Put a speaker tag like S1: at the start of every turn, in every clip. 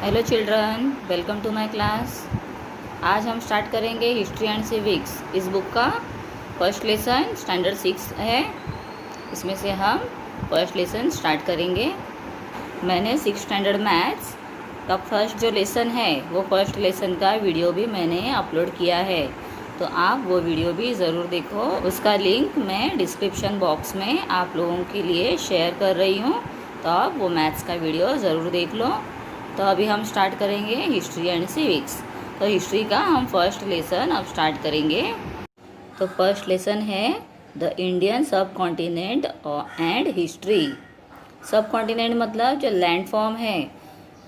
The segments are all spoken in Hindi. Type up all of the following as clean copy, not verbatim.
S1: Hello children, welcome to my class. आज हम स्टार्ट करेंगे हिस्ट्री एंड सिविक्स। इस बुक का फर्स्ट लेसन स्टैंडर्ड 6 है। इसमें से हम फर्स्ट लेसन स्टार्ट करेंगे। मैंने 6 स्टैंडर्ड मैथ्स का फर्स्ट जो लेसन है वो फर्स्ट लेसन का वीडियो भी मैंने अपलोड किया है, तो आप वो वीडियो भी ज़रूर देखो। उसका लिंक मैं डिस्क्रिप्शन बॉक्स में आप लोगों के लिए शेयर कर रही हूँ, तो आप वो मैथ्स का वीडियो ज़रूर देख लो। तो अभी हम स्टार्ट करेंगे हिस्ट्री एंड सिविक्स। तो हिस्ट्री का हम फर्स्ट लेसन अब स्टार्ट करेंगे। तो फर्स्ट लेसन है द इंडियन सब कॉन्टिनेंट एंड हिस्ट्री। सब कॉन्टिनेंट मतलब जो लैंड फॉर्म है,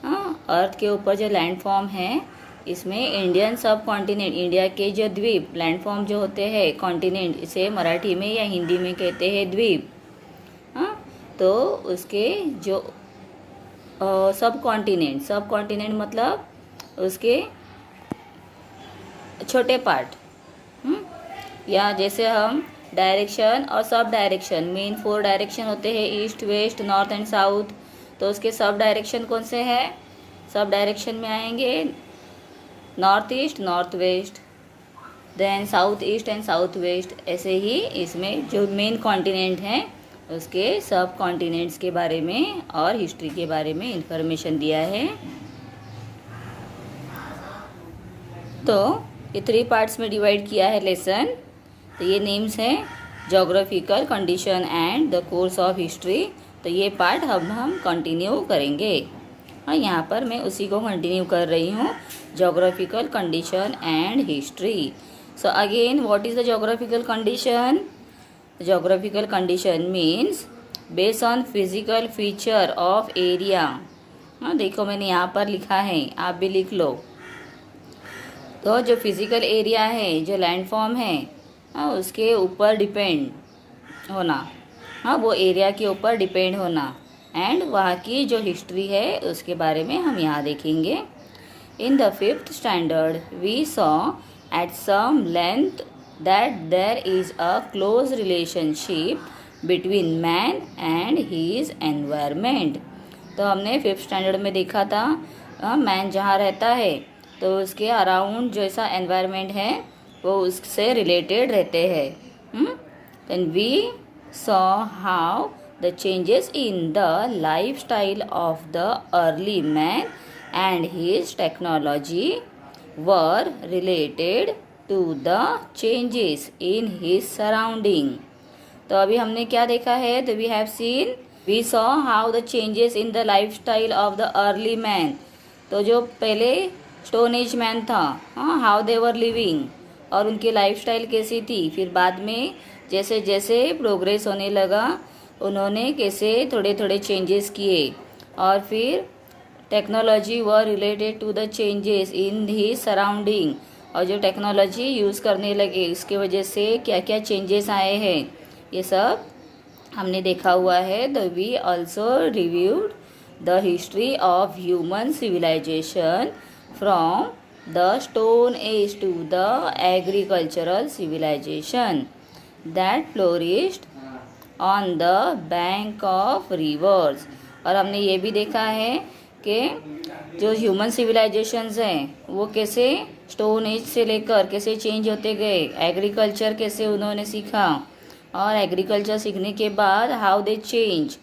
S1: अर्थ के ऊपर जो लैंड फॉर्म है, इसमें इंडियन सब कॉन्टिनेंट, इंडिया के जो द्वीप लैंड फॉर्म जो होते हैं कॉन्टिनेंट, इसे मराठी में या हिंदी में कहते हैं द्वीप। तो उसके जो सब कॉन्टिनेंट मतलब उसके छोटे पार्ट, या जैसे हम डायरेक्शन और सब डायरेक्शन, मेन 4 डायरेक्शन होते हैं, east west north and south. तो उसके सब डायरेक्शन कौन से हैं? सब डायरेक्शन में आएंगे north east north west, then south east and south west. ऐसे ही इसमें जो मेन कॉन्टिनेंट हैं उसके सब कॉन्टिनेंट्स के बारे में और हिस्ट्री के बारे में इंफॉर्मेशन दिया है। तो ये 3 पार्ट्स में डिवाइड किया है लेसन। तो ये नेम्स हैं geographical condition and the course of history. तो ये पार्ट अब हम कंटिन्यू करेंगे और यहाँ पर मैं उसी को कंटिन्यू कर रही हूँ, geographical condition and history. So again, what is the geographical condition? Geographical condition means based on physical feature of area। देखो मैंने यहाँ पर लिखा है, आप भी लिख लो। तो जो फिजिकल एरिया है, जो लैंडफॉर्म है, उसके ऊपर डिपेंड होना, वो एरिया के ऊपर डिपेंड होना, एंड वहाँ की जो हिस्ट्री है उसके बारे में हम यहाँ देखेंगे। In the 5th standard we saw at some length that there is a close relationship between man and his environment। तो हमने 5th स्टैंडर्ड में देखा था, मैन जहाँ रहता है तो उसके अराउंड जैसा एनवायरनमेंट है वो उससे रिलेटेड रहते हैं। then we saw how the changes in the lifestyle of the early man and his technology were related to the changes in his surrounding। तो अभी हमने क्या देखा है? तो we have seen, we saw how the changes in the lifestyle of the early man। तो जो पहले स्टोन एज मैन था, how they were living, और उनकी लाइफस्टाइल कैसी थी। फिर बाद में जैसे जैसे प्रोग्रेस होने लगा उन्होंने कैसे थोड़े थोड़े चेंजेस किए, और फिर technology were related to the changes in ही सराउंडिंग, और जो टेक्नोलॉजी यूज़ करने लगे उसके वजह से क्या क्या चेंजेस आए हैं, ये सब हमने देखा हुआ है। The we also reviewed the history of human civilization from the stone age to the agricultural civilization that flourished on the bank of rivers. और हमने ये भी देखा है कि जो ह्यूमन सिविलाइजेशंस हैं वो कैसे स्टोन एज से लेकर कैसे चेंज होते गए, एग्रीकल्चर कैसे उन्होंने सीखा, और एग्रीकल्चर सीखने के बाद हाउ दे चेंज,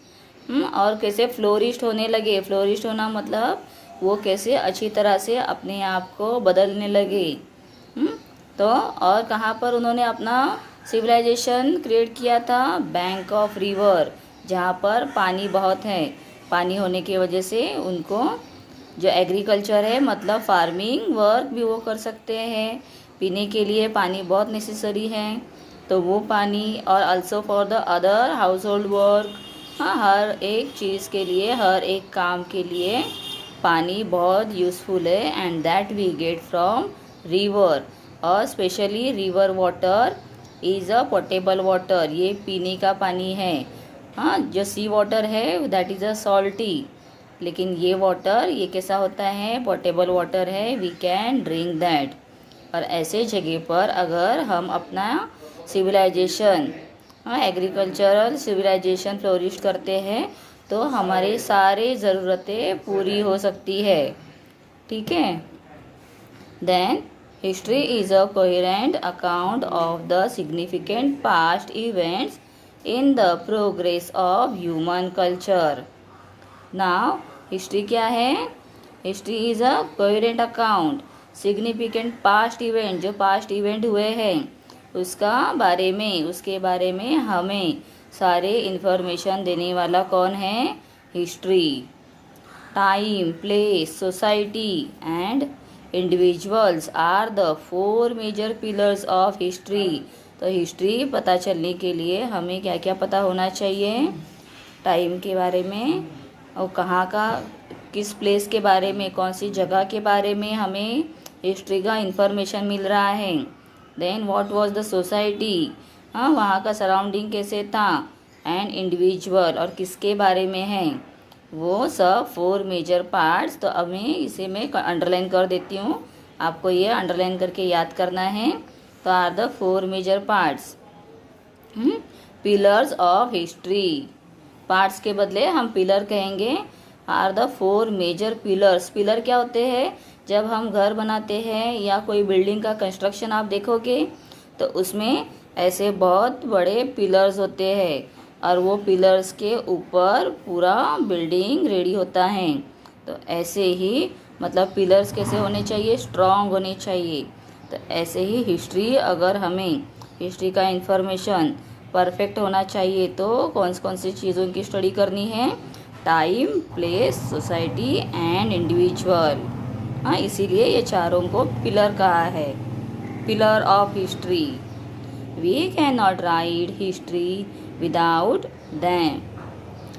S1: और कैसे फ्लोरिश्ड होने लगे। फ्लोरिश्ड होना मतलब वो कैसे अच्छी तरह से अपने आप को बदलने लगे। तो और कहाँ पर उन्होंने अपना सिविलाइजेशन क्रिएट किया था? बैंक ऑफ रिवर, जहाँ पर पानी बहुत है। पानी होने की वजह से उनको जो एग्रीकल्चर है मतलब फार्मिंग वर्क भी वो कर सकते हैं। पीने के लिए पानी बहुत नेसेसरी है, तो वो पानी, और also for the other household work, हर एक चीज़ के लिए, हर एक काम के लिए पानी बहुत यूज़फुल है। And that we get from river, और specially river water is a portable water, ये पीने का पानी है। जो सी वाटर है दैट इज़ अ सॉल्टी, लेकिन ये वाटर ये कैसा होता है? पोर्टेबल वाटर है, वी कैन ड्रिंक दैट। और ऐसे जगह पर अगर हम अपना सिविलाइजेशन, एग्रीकल्चरल सिविलाइजेशन फ्लोरिश करते हैं तो हमारे सारे ज़रूरतें पूरी हो सकती है। ठीक है। Then history is a coherent account of the significant past events in the progress of human culture. Now history क्या है? History is a coherent account, significant past event, जो पास्ट इवेंट हुए हैं उसके बारे में हमें सारे इन्फॉर्मेशन देने वाला कौन है? History. Time, place, society and individuals are the 4 major pillars of history. तो हिस्ट्री पता चलने के लिए हमें क्या क्या पता होना चाहिए? टाइम के बारे में, और कहाँ का, किस प्लेस के बारे में, कौन सी जगह के बारे में हमें हिस्ट्री का इन्फॉर्मेशन मिल रहा है। Then what was the society, वहाँ का सराउंडिंग कैसे था। एंड इंडिविजुअल, और किसके बारे में है, वो सब 4 मेजर पार्ट्स। तो अब इसे मैं अंडरलाइन कर देती हूँ, आपको ये अंडरलाइन करके याद करना है। तो are the 4 major parts, pillars of history. Parts के बदले हम पिलर कहेंगे। Are the 4 major pillars. Pillar क्या होते हैं? जब हम घर बनाते हैं या कोई बिल्डिंग का कंस्ट्रक्शन आप देखोगे तो उसमें ऐसे बहुत बड़े पिलर्स होते हैं, और वो पिलर्स के ऊपर पूरा बिल्डिंग रेडी होता है। तो ऐसे ही मतलब पिलर्स कैसे होने चाहिए? स्ट्रॉन्ग होने चाहिए। तो ऐसे ही हिस्ट्री, अगर हमें हिस्ट्री का इन्फॉर्मेशन परफेक्ट होना चाहिए तो कौन सी चीज़ों की स्टडी करनी है? Time, place, society and individual. इसीलिए ये चारों को पिलर कहा है, pillar of history. We can not write history without them.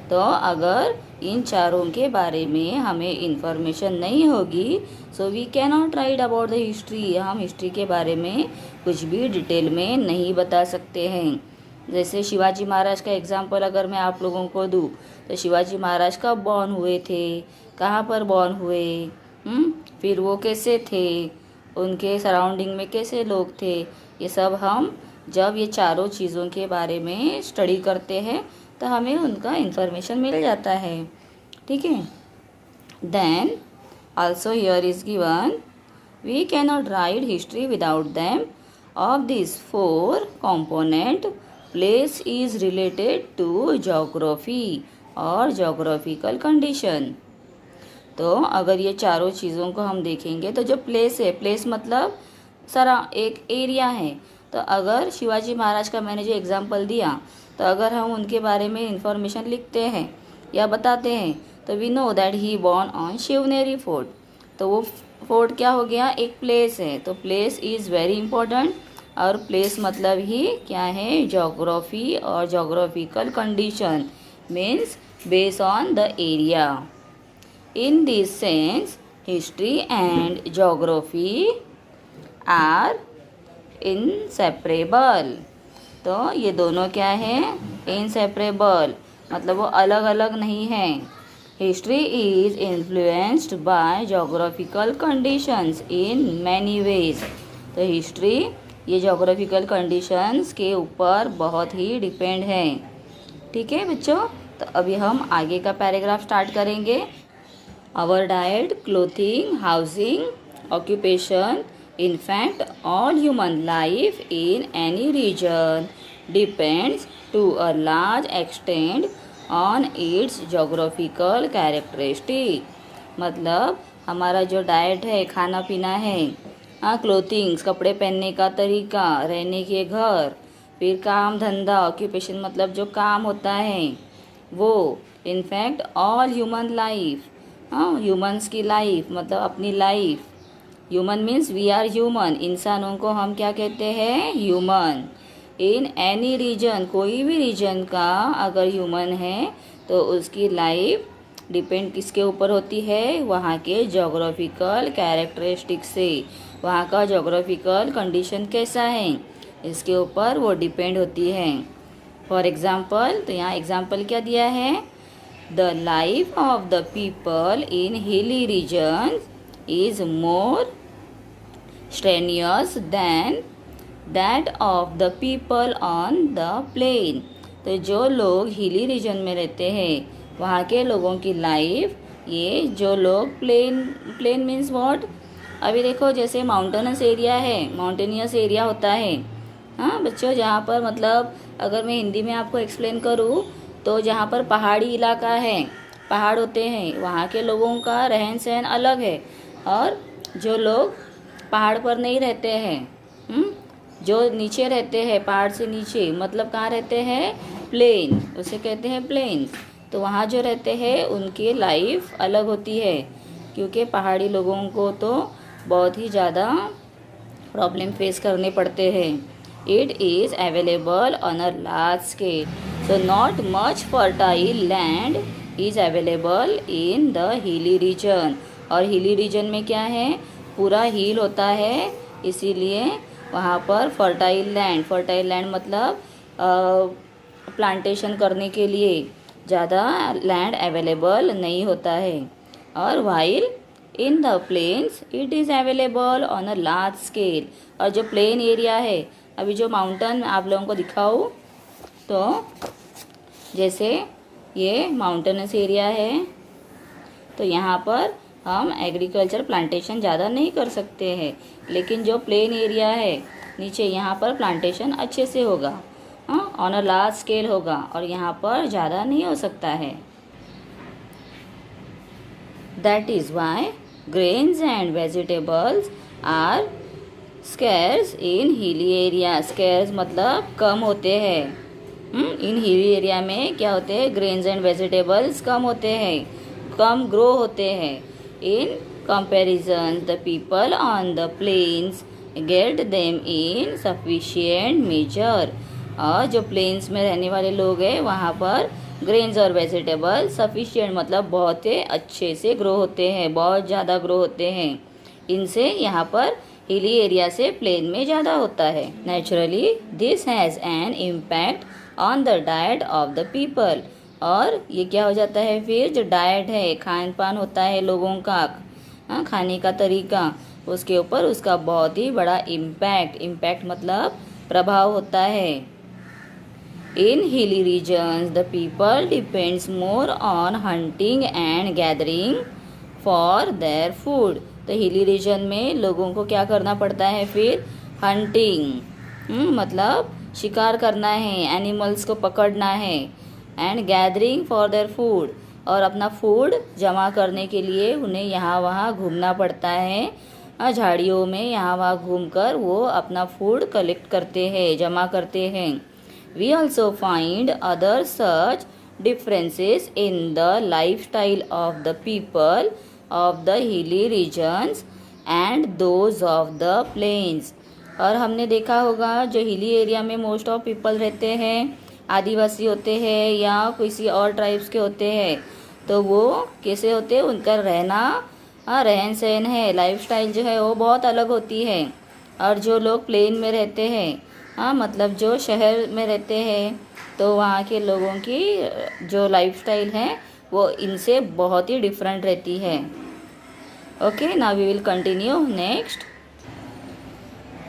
S1: तो अगर इन चारों के बारे में हमें इन्फॉर्मेशन नहीं होगी, so we can not write about the history. हम हिस्ट्री के बारे में कुछ भी डिटेल में नहीं बता सकते हैं। जैसे शिवाजी महाराज का एग्जाम्पल अगर मैं आप लोगों को दूँ, तो शिवाजी महाराज कब बॉर्न हुए थे, कहाँ पर बॉर्न हुए, फिर वो कैसे थे, उनके सराउंडिंग में कैसे लोग थे, ये सब हम जब ये चारों चीज़ों के बारे में स्टडी करते हैं तो हमें उनका इन्फॉर्मेशन मिल जाता है। ठीक है। Then also here is given, we can not write history without them. Of this 4 component, place is related to geography और जोग्राफिकल कंडीशन। तो अगर ये चारों चीज़ों को हम देखेंगे तो जो प्लेस है, प्लेस मतलब एक एरिया है। तो अगर शिवाजी महाराज का मैंने जो एग्जांपल दिया, तो अगर हम उनके बारे में इंफॉर्मेशन लिखते हैं या बताते हैं तो we know that he born on Shivneri fort. तो वो फोर्ट क्या हो गया? एक प्लेस है। तो प्लेस इज़ वेरी इंपॉर्टेंट, और प्लेस मतलब ही क्या है? जोग्राफी और geographical condition, means based on the area. In this sense, history and geography are inseparable. तो ये दोनों क्या है? Inseparable, मतलब वो अलग अलग नहीं हैं। History is influenced by geographical conditions in many ways. तो हिस्ट्री ये जोग्राफिकल कंडीशंस के ऊपर बहुत ही डिपेंड है। ठीक है बच्चों, तो अभी हम आगे का पैराग्राफ स्टार्ट करेंगे। Our diet, clothing, housing, occupation, in fact, all human life in any region depends to a large extent on its geographical characteristic. मतलब हमारा जो डाइट है, खाना पीना है, क्लोथिंग्स, कपड़े पहनने का तरीका, रहने के घर, फिर काम धंधा, ऑक्यूपेशन मतलब जो काम होता है वो, in fact all human life, humans की लाइफ मतलब अपनी life. Human means we are human, इंसानों को हम क्या कहते हैं? ह्यूमन। इन एनी रीजन, कोई भी रीजन का अगर ह्यूमन है तो उसकी लाइफ डिपेंड किसके ऊपर होती है? वहाँ के जोग्राफिकल कैरेक्टरिस्टिक से। वहाँ का जोग्राफिकल कंडीशन कैसा है, इसके ऊपर वो डिपेंड होती है। फॉर एग्ज़ाम्पल, तो यहाँ एग्ज़ाम्पल क्या दिया है? The life of the people in hilly regions is more strenuous than that of the people on the plain. तो जो लोग हिली रीजन में रहते हैं वहाँ के लोगों की लाइफ ये जो लोग प्लेन मीन्स व्हाट। अभी देखो जैसे माउंटेनस एरिया है, माउंटेनियस एरिया होता है। हाँ बच्चों, जहाँ पर मतलब अगर मैं हिंदी में आपको एक्सप्लेन करूँ तो जहाँ पर पहाड़ी इलाका है, पहाड़ होते हैं, वहाँ के लोगों का रहन सहन अलग है। और जो लोग पहाड़ पर नहीं रहते हैं, जो नीचे रहते हैं, पहाड़ से नीचे, मतलब कहाँ रहते हैं, प्लेन, उसे कहते हैं प्लेन। तो वहाँ जो रहते हैं उनकी लाइफ अलग होती है, क्योंकि पहाड़ी लोगों को तो बहुत ही ज़्यादा प्रॉब्लम फेस करने पड़ते हैं। It is available on a large scale, so not much fertile land is available in the hilly region. और हिली रीजन में क्या है, पूरा हिल होता है, इसीलिए वहाँ पर फर्टाइल लैंड मतलब प्लांटेशन करने के लिए ज़्यादा लैंड अवेलेबल नहीं होता है। और while in the plains it is available on a large scale. और जो प्लेन एरिया है, अभी जो माउंटेन आप लोगों को दिखाऊँ तो जैसे ये माउंटेनस एरिया है, तो यहाँ पर हम एग्रीकल्चर प्लांटेशन ज़्यादा नहीं कर सकते हैं। लेकिन जो प्लेन एरिया है नीचे, यहाँ पर प्लांटेशन अच्छे से होगा, ऑन अ लार्ज स्केल होगा, और यहाँ पर ज़्यादा नहीं हो सकता है। That is why grains and vegetables are scarce in hilly area. Scarce मतलब कम होते हैं। इन हिली एरिया में क्या होते हैं, ग्रेन्स एंड वेजिटेबल्स कम होते हैं, कम ग्रो होते हैं। In comparison the people on the plains get them in sufficient measure. और जो प्लेन्स में रहने वाले लोग हैं वहाँ पर ग्रेन्स और वेजिटेबल सफिशिएंट मतलब बहुत ही अच्छे से ग्रो होते हैं, बहुत ज़्यादा ग्रो होते हैं। इनसे यहाँ पर हिली एरिया से प्लेन में ज़्यादा होता है। Naturally this has an impact on the diet of the people. और ये क्या हो जाता है फिर, जो डाइट है, खान पान होता है लोगों का, खाने का तरीका, उसके ऊपर उसका बहुत ही बड़ा इम्पैक्ट मतलब प्रभाव होता है। In hilly regions the people depends more on hunting and gathering for their food. तो हिली रीजन में लोगों को क्या करना पड़ता है फिर, हंटिंग मतलब शिकार करना है, एनिमल्स को पकड़ना है, and gathering for their food, और अपना फूड जमा करने के लिए उन्हें यहाँ वहाँ घूमना पड़ता है। झाड़ियों में यहाँ वहाँ घूमकर वो अपना फूड कलेक्ट करते हैं, जमा करते हैं। We also find other such differences in the lifestyle of the people of the hilly regions and those of the plains। और हमने देखा होगा जो हिली एरिया में मोस्ट ऑफ पीपल रहते हैं, आदिवासी होते हैं या किसी और ट्राइब्स के होते हैं, तो वो कैसे होते हैं, उनका रहन सहन है, लाइफस्टाइल जो है वो बहुत अलग होती है। और जो लोग प्लेन में रहते हैं, मतलब जो शहर में रहते हैं, तो वहाँ के लोगों की जो लाइफस्टाइल है वो इनसे बहुत ही डिफरेंट रहती है। Okay, now we will continue next.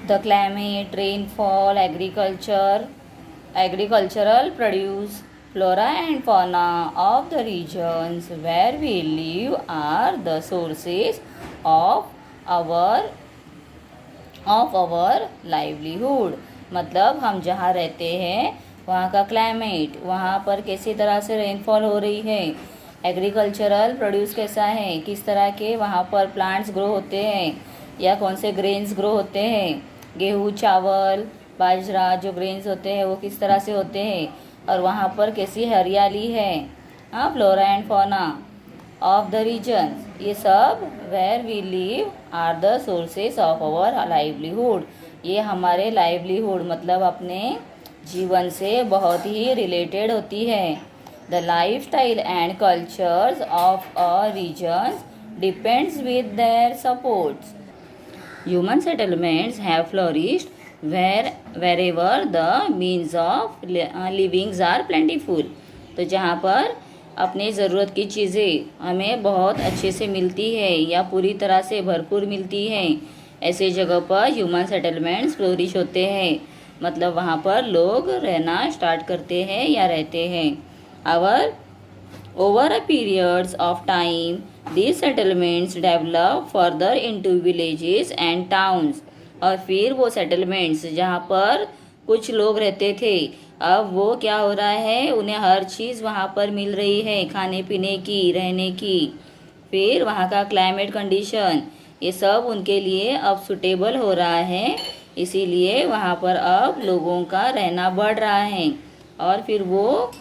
S1: The climate, rainfall, agricultural produce, flora and fauna of the regions where we live are the sources of our livelihood. मतलब हम जहाँ रहते हैं वहाँ का क्लाइमेट, वहाँ पर कैसी तरह से रेनफॉल हो रही है, एग्रीकल्चरल प्रोड्यूस कैसा है, किस तरह के वहाँ पर प्लांट्स ग्रो होते हैं या कौन से ग्रेन्स ग्रो होते हैं, गेहूँ, चावल, बाजरा, जो ग्रेन्स होते हैं वो किस तरह से होते हैं, और वहाँ पर कैसी हरियाली है, flora and fauna of the regions, ये सब where we live are the sources of our livelihood. ये हमारे लाइवलीहुड मतलब अपने जीवन से बहुत ही रिलेटेड होती है। The lifestyle and cultures of a regions depends with their supports. Human settlements have flourished wherever the means of livings are plentiful। तो जहाँ पर अपने ज़रूरत की चीज़ें हमें बहुत अच्छे से मिलती है या पूरी तरह से भरपूर मिलती हैं, ऐसे जगह पर ह्यूमन सेटलमेंट्स फ्लोरिश होते हैं, मतलब वहाँ पर लोग रहना स्टार्ट करते हैं या रहते हैं। Our Over a periods of time, these settlements develop further into villages and towns. और फिर वो settlements जहाँ पर कुछ लोग रहते थे, अब वो क्या हो रहा है, उन्हें हर चीज़ वहाँ पर मिल रही है, खाने पीने की, रहने की, फिर वहाँ का क्लाइमेट कंडीशन, ये सब उनके लिए अब सुटेबल हो रहा है, इसीलिए वहाँ पर अब लोगों का रहना बढ़ रहा है और फिर वो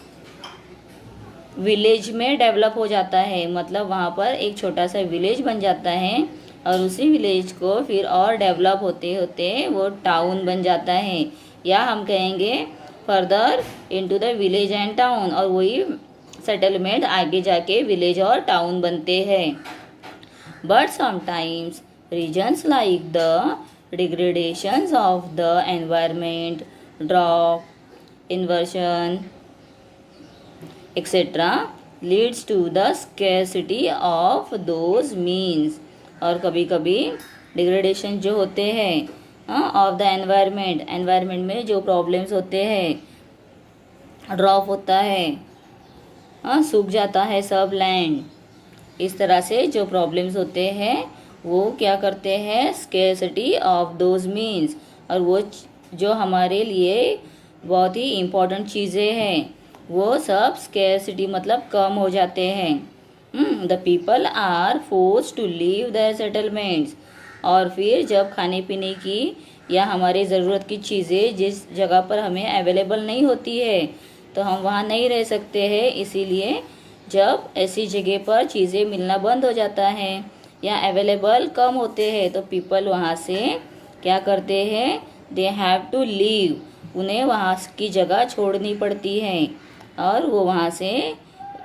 S1: विलेज में डेवलप हो जाता है। मतलब वहाँ पर एक छोटा सा विलेज बन जाता है और उसी विलेज को फिर और डेवलप होते होते वो टाउन बन जाता है, या हम कहेंगे further into the village and town, और वही सेटलमेंट आगे जाके विलेज और टाउन बनते हैं। But sometimes reasons like the degradations of the environment, drop, inversion etc. leads to the scarcity of those means। और कभी कभी डिग्रेडेशन जो होते हैं ऑफ द एनवायरमेंट में जो प्रॉब्लम्स होते हैं, ड्रॉप होता है, सूख जाता है सब लैंड, इस तरह से जो प्रॉब्लम्स होते हैं वो क्या करते हैं, स्केर्सिटी ऑफ दोज मीन्स, और वो जो हमारे लिए बहुत ही इम्पोर्टेंट चीज़ें हैं वो सब स्केर्सिटी मतलब कम हो जाते हैं। The people are force to leave the settlements. और फिर जब खाने पीने की या हमारे ज़रूरत की चीज़ें जिस जगह पर हमें अवेलेबल नहीं होती है तो हम वहाँ नहीं रह सकते हैं, इसीलिए जब ऐसी जगह पर चीज़ें मिलना बंद हो जाता है या अवेलेबल कम होते हैं तो पीपल वहाँ से क्या करते हैं, दे हैव टू लीव, उन्हें वहाँ की जगह छोड़नी पड़ती है और वो वहाँ से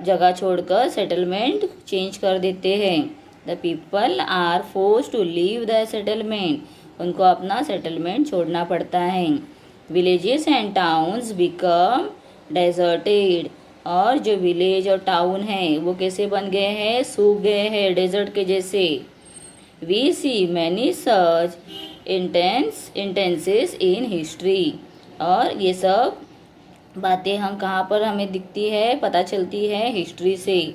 S1: जगह छोड़कर सेटलमेंट चेंज कर देते हैं। The people are force to leave the settlement, उनको अपना सेटलमेंट छोड़ना पड़ता है। Villages and towns become deserted, और जो विलेज और टाउन हैं वो कैसे बन गए हैं, सूख गए हैं डेजर्ट के जैसे। We see many such instances in history, और ये सब बातें हम कहाँ पर हमें दिखती है, पता चलती है हिस्ट्री से।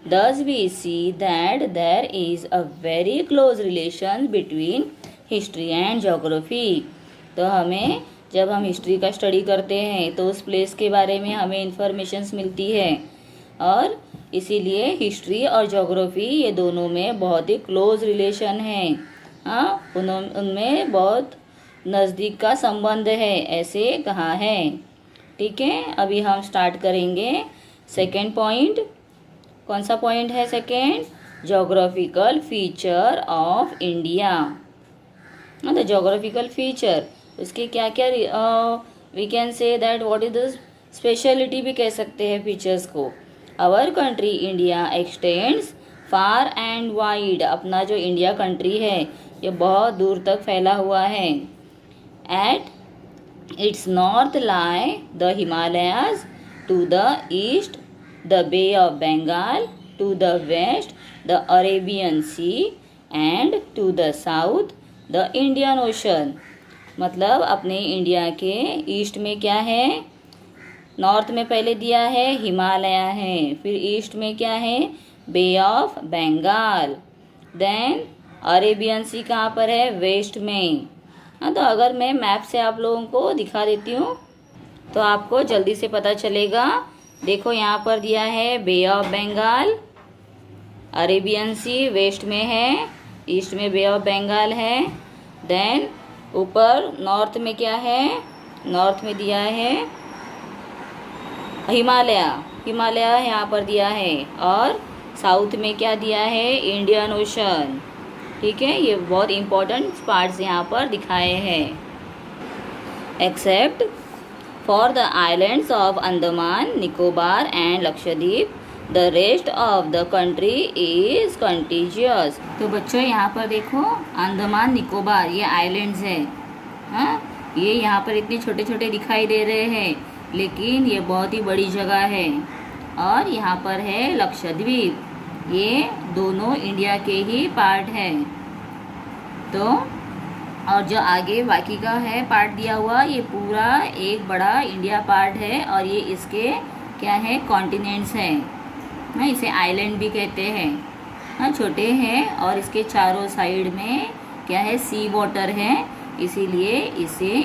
S1: Thus we see that there is a very close relation between history and geography. तो हमें जब हम हिस्ट्री का स्टडी करते हैं तो उस प्लेस के बारे में हमें इंफॉर्मेशंस मिलती है, और इसीलिए हिस्ट्री और जोग्राफी ये दोनों में बहुत ही क्लोज रिलेशन है। उनमें बहुत नज़दीक का संबंध है, ऐसे कहा है। ठीक है, अभी हम स्टार्ट करेंगे सेकेंड पॉइंट। कौन सा पॉइंट है second, geographical feature of India. The geographical feature, उसके क्या क्या we can say that what is the speciality भी कह सकते हैं फीचर्स को। Our country India extends far and wide, अपना जो इंडिया कंट्री है ये बहुत दूर तक फैला हुआ है। At its north lie the Himalayas, to the east the Bay of Bengal, to the west the Arabian Sea, and to the south the Indian Ocean। मतलब अपने इंडिया के ईस्ट में क्या है, नॉर्थ में पहले दिया है हिमालय है, फिर ईस्ट में क्या है, Bay of Bengal, then Arabian सी कहाँ पर है, वेस्ट में। तो अगर मैं मैप से आप लोगों को दिखा देती हूँ तो आपको जल्दी से पता चलेगा। देखो यहाँ पर दिया है Bay of Bengal, Arabian Sea west में है, ईस्ट में बे ऑफ बंगाल है, देन ऊपर नॉर्थ में क्या है, नॉर्थ में दिया है हिमालय यहाँ पर दिया है, और साउथ में क्या दिया है, इंडियन ओशन। ठीक है, ये बहुत इंपॉर्टेंट पार्ट्स यहाँ पर दिखाए हैं। Except for the islands of Andaman Nicobar and Lakshadweep, the rest of the country is contiguous. तो बच्चों यहाँ पर देखो अंडमान निकोबार ये आइलैंड्स है, ये यहाँ पर इतने छोटे छोटे दिखाई दे रहे हैं लेकिन ये बहुत ही बड़ी जगह है। और यहाँ पर है लक्षद्वीप, ये दोनों इंडिया के ही पार्ट है। तो और जो आगे बाकी का है पार्ट दिया हुआ ये पूरा एक बड़ा इंडिया पार्ट है और ये इसके क्या है कॉन्टिनेंट्स हैं। हाँ, इसे आइलैंड भी कहते हैं। हाँ, छोटे हैं और इसके चारों साइड में क्या है, सी वाटर है, इसीलिए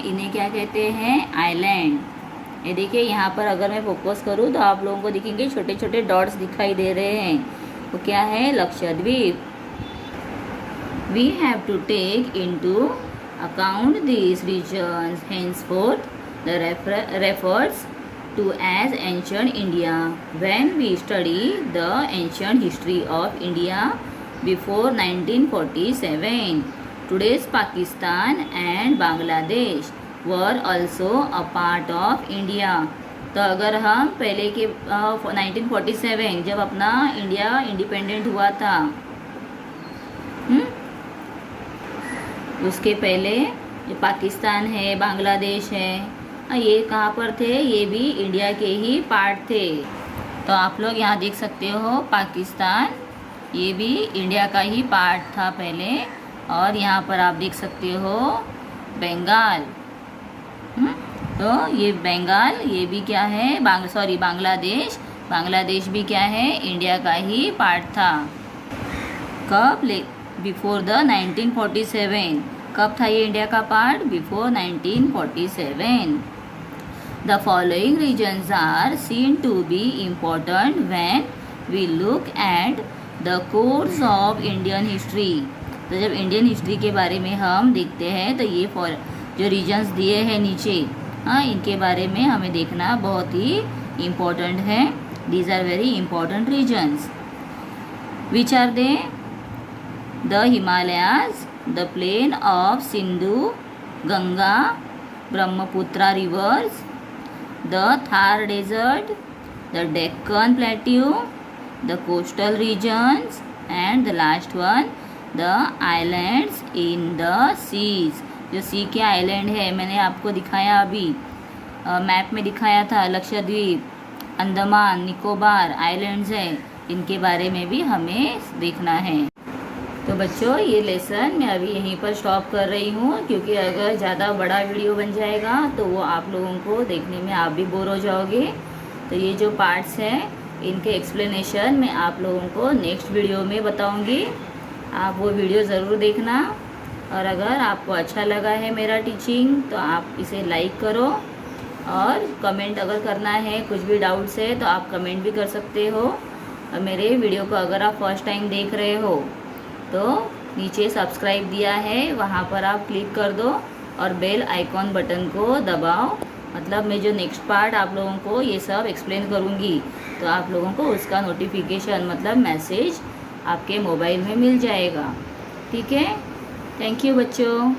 S1: इन्हें क्या कहते हैं, आइलैंड। ये देखिए यहाँ पर अगर मैं फोकस करूँ तो आप लोगों को दिखेंगे छोटे छोटे डॉट्स दिखाई दे रहे हैं, वो क्या है, Lakshadweep. We have to take into account these regions henceforth the refers to as ancient India when we study the ancient history of India before 1947. Today's Pakistan and Bangladesh were also a part of India. तो अगर हम पहले के 1947 जब अपना इंडिया इंडिपेंडेंट हुआ था, उसके पहले जो पाकिस्तान है, बांग्लादेश है, ये कहाँ पर थे, ये भी इंडिया के ही पार्ट थे। तो आप लोग यहाँ देख सकते हो पाकिस्तान, ये भी इंडिया का ही पार्ट था पहले। और यहाँ पर आप देख सकते हो बंगाल, तो ये बंगाल, ये भी क्या है, बांग्लादेश भी क्या है, इंडिया का ही पार्ट था। कब बिफोर द 1947, कब था ये इंडिया का part, before 1947। The following reasons are seen to be important when we look at the course of Indian history. तो जब इंडियन हिस्ट्री के बारे में हम देखते हैं तो ये जो रीजन्स दिए हैं नीचे, हाँ, इनके बारे में हमें देखना बहुत ही इम्पोर्टेंट है। These are very important reasons. Which are they? The Himalayas, the plain of Sindhu, Ganga, Brahmaputra rivers, the Thar desert, the Deccan plateau, the coastal regions, and the last one, the islands in the seas. जो सी के आइलैंड है, मैंने आपको दिखाया अभी, मैप में दिखाया था, लक्षद्वीप, अंडमान निकोबार आइलैंड्स हैं, इनके बारे में भी हमें देखना है। तो बच्चों, ये लेसन मैं अभी यहीं पर स्टॉप कर रही हूँ, क्योंकि अगर ज़्यादा बड़ा वीडियो बन जाएगा तो वो आप लोगों को देखने में आप भी बोर हो जाओगे। तो ये जो पार्ट्स हैं, इनके एक्सप्लेनेशन मैं आप लोगों को नेक्स्ट वीडियो में बताऊँगी। आप वो वीडियो ज़रूर देखना। और अगर आपको अच्छा लगा है मेरा टीचिंग तो आप इसे लाइक करो, और कमेंट अगर करना है, कुछ भी डाउट्स है तो आप कमेंट भी कर सकते हो। और मेरे वीडियो को अगर आप फर्स्ट टाइम देख रहे हो तो नीचे सब्सक्राइब दिया है, वहाँ पर आप क्लिक कर दो और बेल आइकॉन बटन को दबाओ। मतलब मैं जो नेक्स्ट पार्ट आप लोगों को ये सब एक्सप्लेन करूँगी तो आप लोगों को उसका नोटिफिकेशन मतलब मैसेज आपके मोबाइल में मिल जाएगा। ठीक है, थैंक यू बच्चों।